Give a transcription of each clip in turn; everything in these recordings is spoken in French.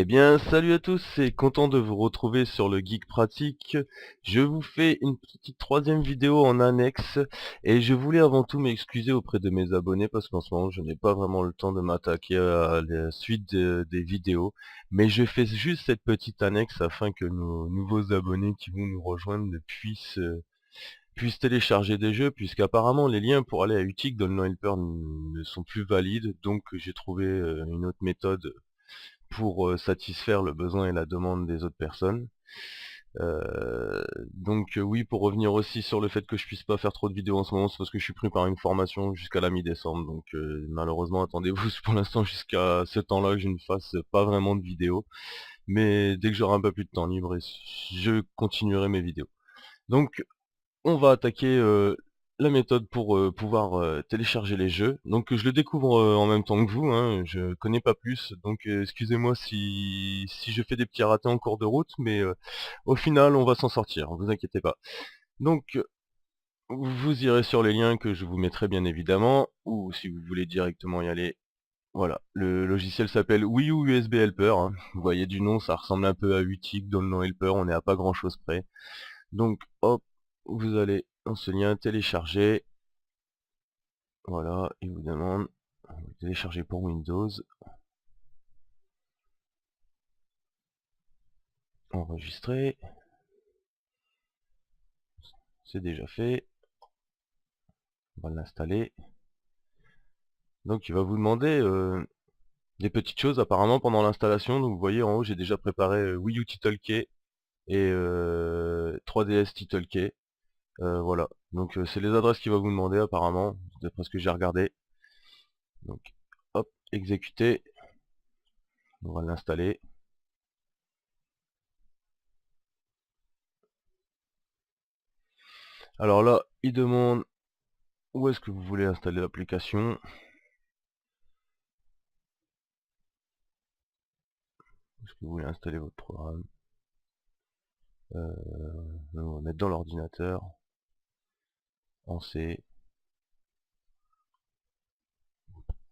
Eh bien, salut à tous, c'est content de vous retrouver sur le Geek Pratique. Je vous fais une petite troisième vidéo en annexe et je voulais avant tout m'excuser auprès de mes abonnés parce qu'en ce moment je n'ai pas vraiment le temps de m'attaquer à la suite des vidéos. Mais je fais juste cette petite annexe afin que nos nouveaux abonnés qui vont nous rejoindre puissent télécharger des jeux, puisqu'apparemment les liens pour aller à Utic dans le No Helper ne sont plus valides. Donc j'ai trouvé une autre méthode pour satisfaire le besoin et la demande des autres personnes. Oui, pour revenir aussi sur le fait que je puisse pas faire trop de vidéos en ce moment, c'est parce que je suis pris par une formation jusqu'à la mi-décembre, donc malheureusement attendez-vous pour l'instant jusqu'à ce temps-là que je ne fasse pas vraiment de vidéos, mais dès que j'aurai un peu plus de temps libre, je continuerai mes vidéos. Donc on va attaquer la méthode pour pouvoir télécharger les jeux. Donc je le découvre en même temps que vous, hein, je connais pas plus, donc excusez-moi si je fais des petits ratés en cours de route, mais au final on va s'en sortir, ne vous inquiétez pas. Donc vous irez sur les liens que je vous mettrai bien évidemment, ou si vous voulez directement y aller, voilà. Le logiciel s'appelle Wii U USB Helper, hein. Vous voyez du nom, ça ressemble un peu à Utic dans le nom Helper, on est à pas grand chose près. Donc hop, vous allez dans ce lien télécharger, voilà, il vous demande télécharger pour Windows, enregistrer, c'est déjà fait, on va l'installer. Donc il va vous demander des petites choses apparemment pendant l'installation. Donc vous voyez en haut j'ai déjà préparé Wii U Title Key et 3DS Title Key. Voilà, donc c'est les adresses qu'il va vous demander apparemment, d'après ce que j'ai regardé. Donc hop, exécuter, on va l'installer. Alors là, il demande où est-ce que vous voulez installer l'application. Est-ce que vous voulez installer votre programme? On va mettre dans l'ordinateur, en C,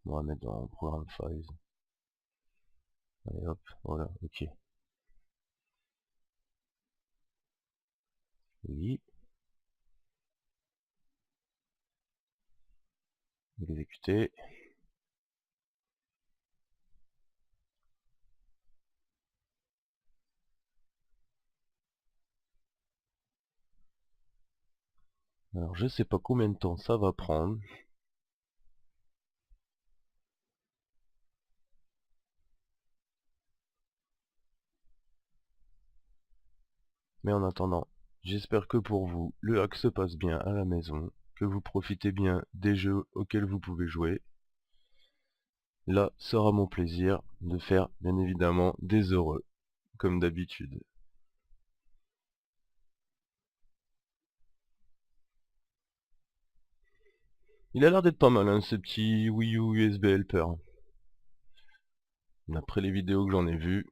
on va mettre dans Programme Files. Allez hop, voilà, ok. Oui, exécuter. Alors je sais pas combien de temps ça va prendre. Mais en attendant, j'espère que pour vous, le hack se passe bien à la maison, que vous profitez bien des jeux auxquels vous pouvez jouer. Là sera mon plaisir de faire bien évidemment des heureux, comme d'habitude. Il a l'air d'être pas mal, hein, ce petit Wii U USB Helper. D'après les vidéos que j'en ai vues.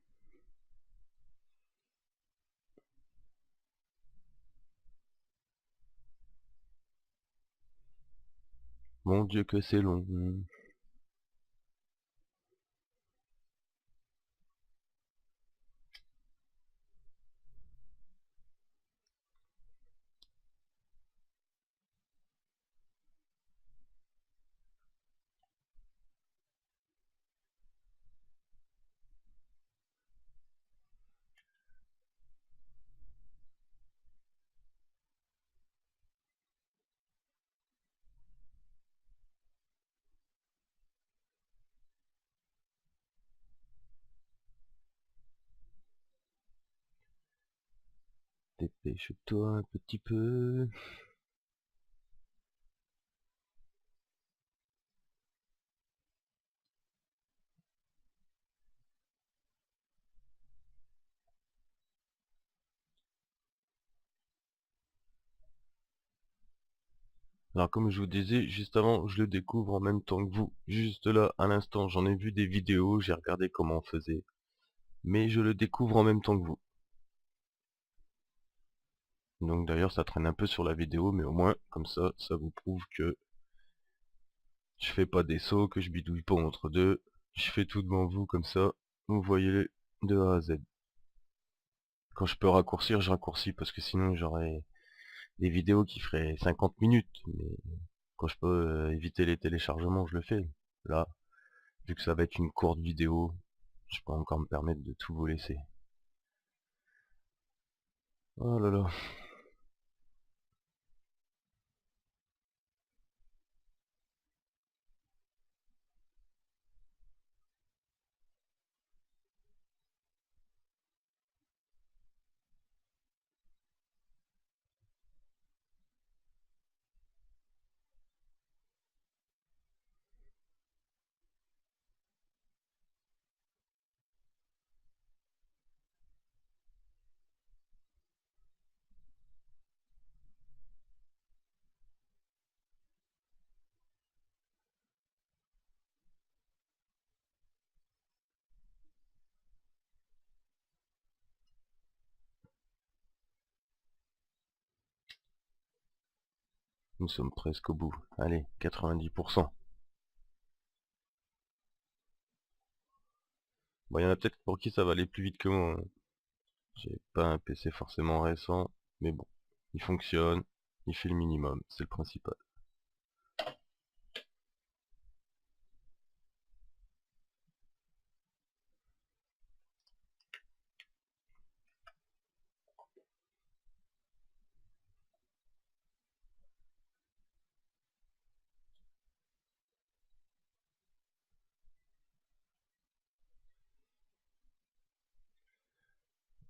Mon Dieu que c'est long. Dépêche-toi un petit peu. Alors comme je vous disais juste avant, je le découvre en même temps que vous. Juste là, à l'instant, j'en ai vu des vidéos, j'ai regardé comment on faisait. Mais je le découvre en même temps que vous. Donc d'ailleurs ça traîne un peu sur la vidéo, mais au moins, comme ça vous prouve que je fais pas des sauts, que je bidouille pas entre deux. Je fais tout devant vous comme ça. Vous voyez de A à Z. Quand je peux raccourcir, je raccourcis parce que sinon j'aurais des vidéos qui feraient 50 minutes. Mais quand je peux éviter les téléchargements, je le fais. Là, vu que ça va être une courte vidéo, je peux encore me permettre de tout vous laisser. Oh là là. Nous sommes presque au bout. Allez, 90%. Bon, il y en a peut-être pour qui ça va aller plus vite que moi, hein. J'ai pas un PC forcément récent, mais bon, il fonctionne, il fait le minimum, c'est le principal.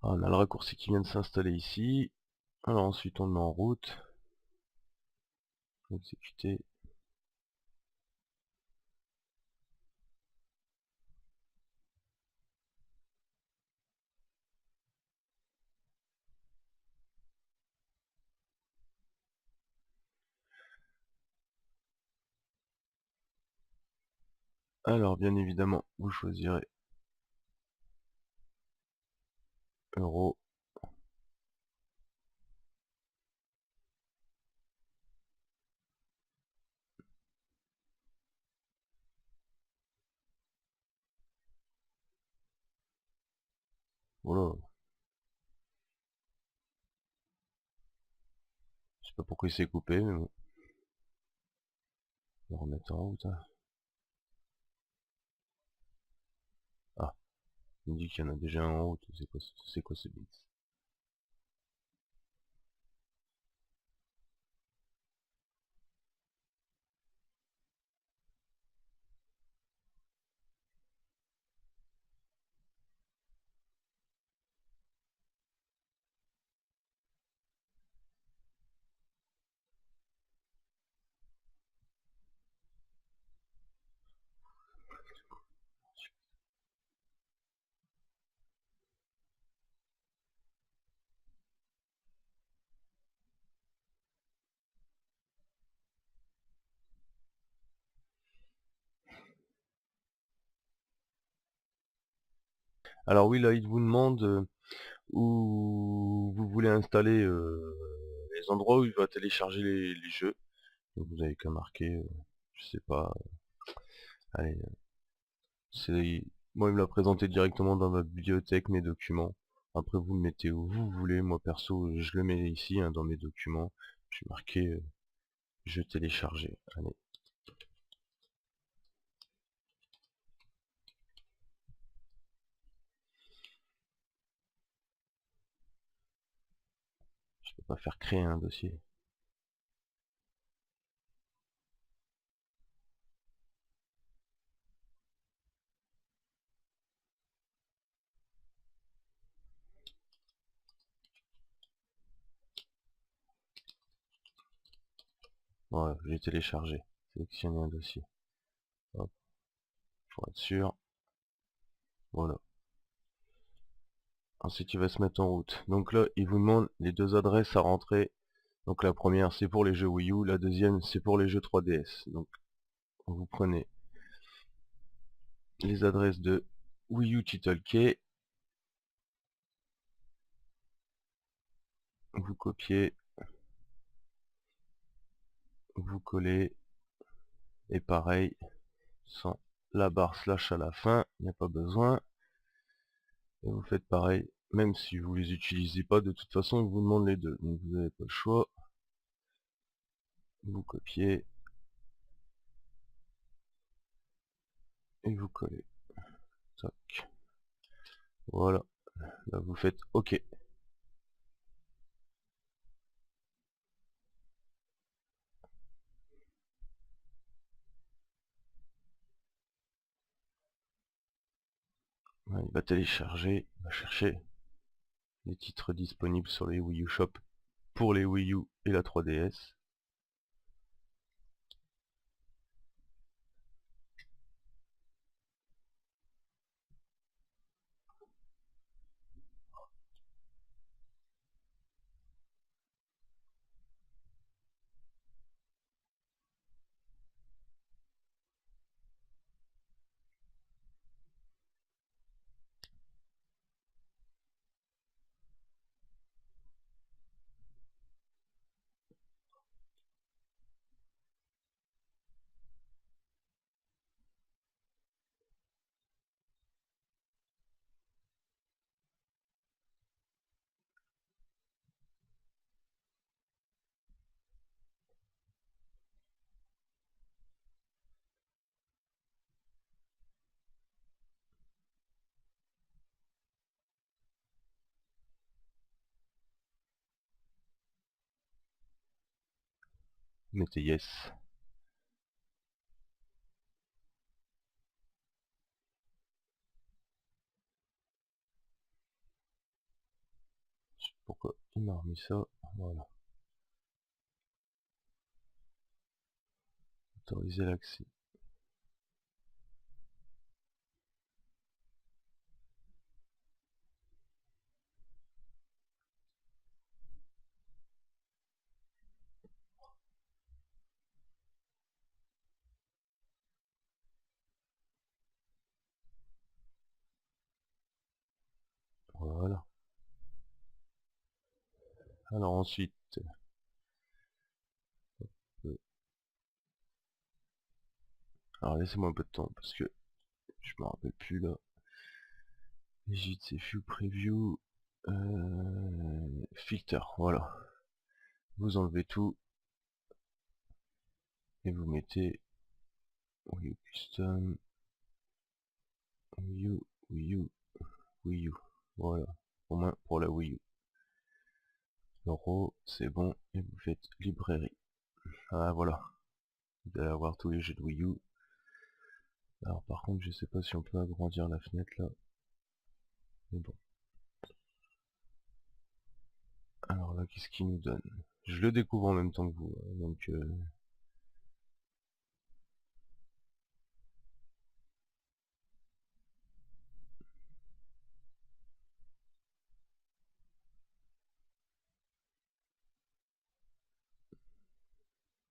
Ah, on a le raccourci qui vient de s'installer ici. Alors ensuite on le met en route. Exécuter. Alors bien évidemment, vous choisirez euro. Voilà. Je sais pas pourquoi il s'est coupé, mais bon. On va remettre en route, hein. Ah, il me dit qu'il y en a déjà un en route. C'est quoi ce bit? Alors oui, là il vous demande où vous voulez installer les endroits où il va télécharger les jeux. Donc vous avez qu'à marquer, je sais pas, allez, moi il me l'a présenté directement dans ma bibliothèque, mes documents. Après vous le mettez où vous voulez, moi perso je le mets ici hein, dans mes documents. Je vais marquer jeu téléchargé. Allez, je peux pas faire créer un dossier. Voilà, j'ai téléchargé. Sélectionner un dossier. Hop, pour être sûr. Voilà. Ensuite il va se mettre en route. Donc là il vous demande les deux adresses à rentrer. Donc la première c'est pour les jeux Wii U, la deuxième c'est pour les jeux 3DS. Donc vous prenez les adresses de Wii U Title Key, vous copiez, vous collez, et pareil, sans la barre slash à la fin, il n'y a pas besoin. Et vous faites pareil, même si vous les utilisez pas, de toute façon ils vous demandent les deux, donc vous n'avez pas le choix. Vous copiez et vous collez. Tac. Voilà, là vous faites OK. Ouais, il va télécharger, il va chercher les titres disponibles sur les Wii U Shop pour les Wii U et la 3DS. Mettez yes. Je sais pas pourquoi il m'a remis ça. Voilà. Autoriser l'accès. Voilà. Alors ensuite, alors laissez-moi un peu de temps parce que je me rappelle plus là. JTFU Preview, filter, voilà. Vous enlevez tout et vous mettez Wii U Custom, Wii U, Wii U, Wii U. Voilà, au moins pour la Wii U. Euro, c'est bon, et vous faites librairie. Ah voilà, vous allez avoir tous les jeux de Wii U. Alors par contre, je sais pas si on peut agrandir la fenêtre là. Mais bon. Alors là, qu'est-ce qu'il nous donne? Je le découvre en même temps que vous, hein, donc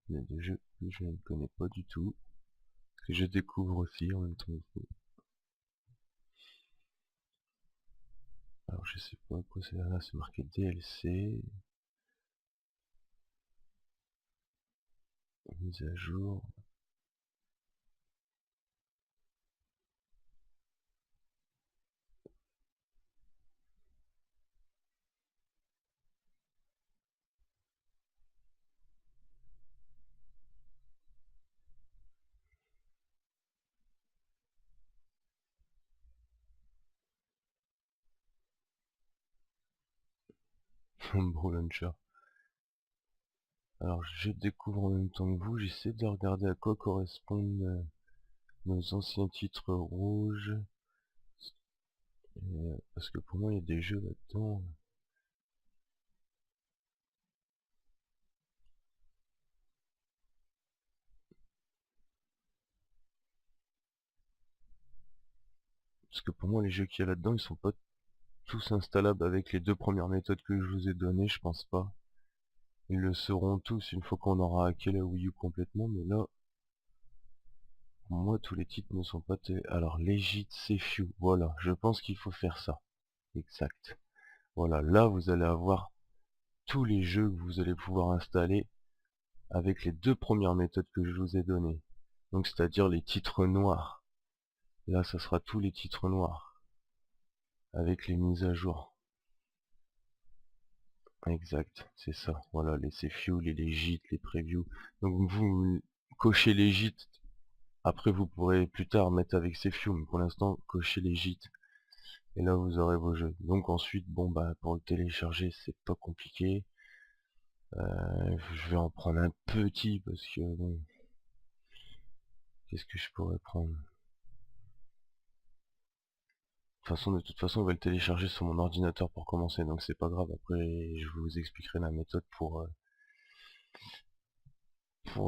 il y a des jeux que je ne connais pas du tout, que je découvre aussi en même temps que vous. Alors je sais pas quoi c'est là, c'est marqué DLC, mise à jour. Homebrew Launcher. Alors je découvre en même temps que vous, j'essaie de regarder à quoi correspondent nos anciens titres rouges. Parce que pour moi il y a des jeux là-dedans. Parce que pour moi les jeux qu'il y a là-dedans ils sont pas tous installables avec les deux premières méthodes que je vous ai données, je pense pas. Ils le seront tous une fois qu'on aura hacké la Wii U complètement, mais là, pour moi tous les titres ne sont pas... Alors Legit Few, voilà, je pense qu'il faut faire ça. Exact. Voilà, là vous allez avoir tous les jeux que vous allez pouvoir installer avec les deux premières méthodes que je vous ai données. Donc c'est-à-dire les titres noirs. Là ça sera tous les titres noirs. avec les mises à jour. Exact, c'est ça. Voilà, les CFuel et les gîtes, les previews. Donc vous cochez les gîtes. Après vous pourrez plus tard mettre avec CFuel, mais pour l'instant cochez les gîtes. Et là vous aurez vos jeux. Donc ensuite, bon bah pour le télécharger, c'est pas compliqué. Je vais en prendre un petit parce que bon, qu'est-ce que je pourrais prendre? De toute façon, on va le télécharger sur mon ordinateur pour commencer, donc c'est pas grave. Après, je vous expliquerai la méthode pour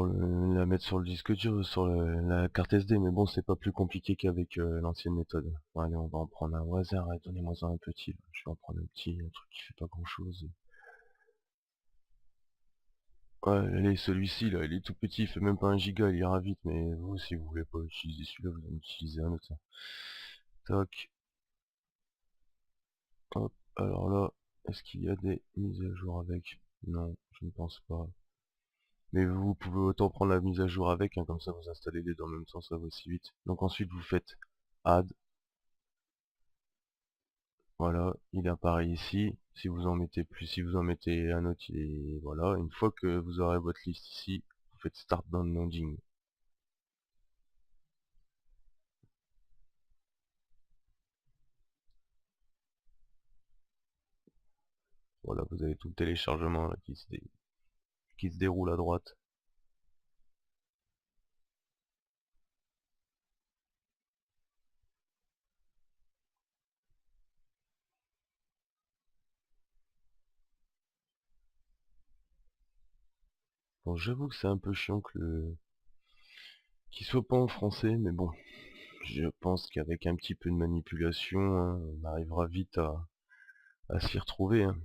la mettre sur le disque dur, sur la carte SD. Mais bon, c'est pas plus compliqué qu'avec l'ancienne méthode. Bon, allez, on va en prendre un au hasard. Donnez-moi un petit. Là. Je vais en prendre un petit, un truc qui fait pas grand-chose. Ouais, allez, celui-ci, là, il est tout petit, il fait même pas 1 giga, il ira vite. Mais vous, si vous voulez pas utiliser celui-là, vous en utilisez un autre. Tac. Hop, alors là, est-ce qu'il y a des mises à jour avec? Non, je ne pense pas. Mais vous pouvez autant prendre la mise à jour avec, hein, comme ça vous installez les deux en même temps, ça va aussi vite. Donc ensuite vous faites add, voilà, il apparaît ici. Si vous en mettez plus, si vous en mettez un autre, voilà. Une fois que vous aurez votre liste ici, vous faites start downloading. Voilà, vous avez tout le téléchargement là, qui se déroule à droite. Bon, j'avoue que c'est un peu chiant qu'il soit pas en français, mais bon, je pense qu'avec un petit peu de manipulation, hein, on arrivera vite à s'y retrouver. Hein.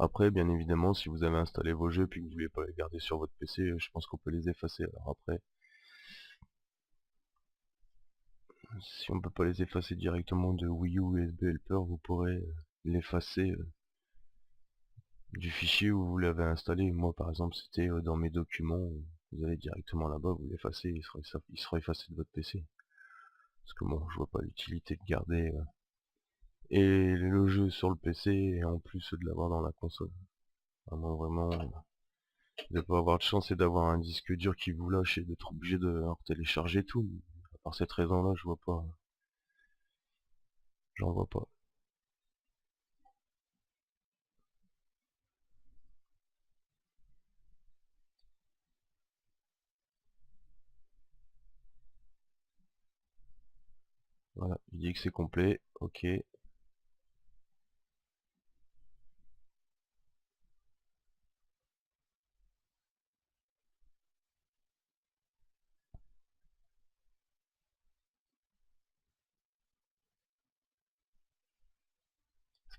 Après, bien évidemment, si vous avez installé vos jeux puis que vous voulez pas les garder sur votre PC, je pense qu'on peut les effacer. Alors après, si on peut pas les effacer directement de Wii U USB Helper, vous pourrez l'effacer du fichier où vous l'avez installé. Moi, par exemple, c'était dans mes documents. Vous allez directement là-bas, vous l'effacez, il sera effacé de votre PC. Parce que bon, je vois pas l'utilité de garder et le jeu sur le PC et en plus de l'avoir dans la console. Vraiment, de pas avoir de chance et d'avoir un disque dur qui vous lâche et d'être obligé de télécharger tout. À part cette raison-là, je vois pas. J'en vois pas. Voilà, il dit que c'est complet. Ok.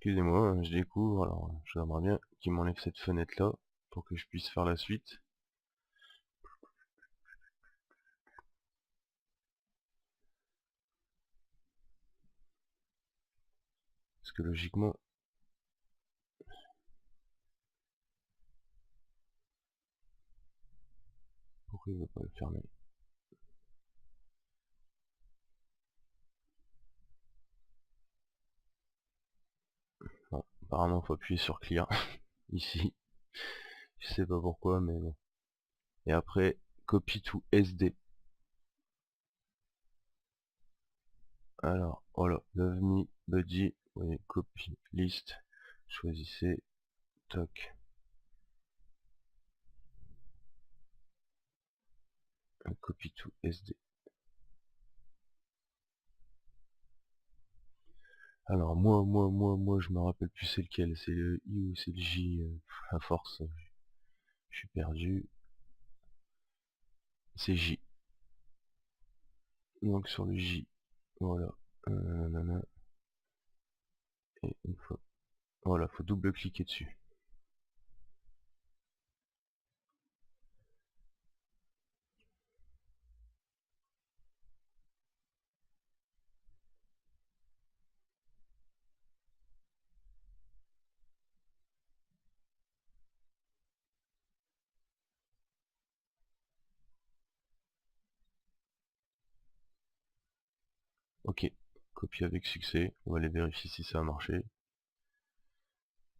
Excusez-moi, je découvre. Alors, j'aimerais bien qu'il m'enlève cette fenêtre-là pour que je puisse faire la suite. Parce que logiquement, pourquoi il veut pas le fermer? Bon, apparemment, faut appuyer sur Clear ici. Je sais pas pourquoi, mais bon. Et après, copy to SD. Alors, voilà, love me, buddy, vous voyez, copy, list, choisissez, toc, un copy to SD. Alors, moi, je me rappelle plus c'est lequel, c'est le I ou c'est le J, à force, je suis perdu, c'est J. Donc sur le J, voilà, nanana, et une fois, voilà, faut double-cliquer dessus. Ok, copier avec succès. On va aller vérifier si ça a marché.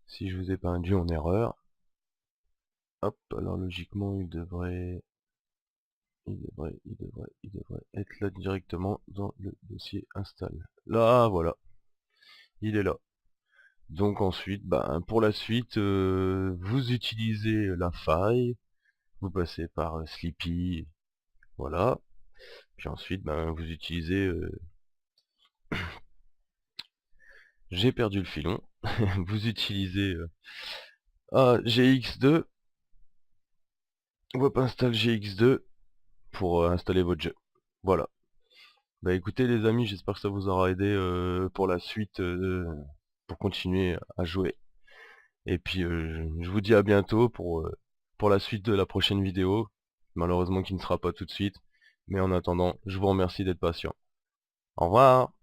Si je vous ai pas induit en erreur. Hop, alors logiquement il devrait être là directement dans le dossier install. Là, voilà, il est là. Donc ensuite, ben, pour la suite, vous utilisez la faille, vous passez par Sleepy, voilà. Puis ensuite, ben, vous utilisez... j'ai perdu le filon. Vous utilisez GX2, Web install GX2 pour installer votre jeu. Voilà. Bah écoutez les amis, j'espère que ça vous aura aidé pour la suite, pour continuer à jouer. Et puis je vous dis à bientôt pour la suite de la prochaine vidéo, malheureusement qui ne sera pas tout de suite. Mais en attendant, je vous remercie d'être patient. Au revoir!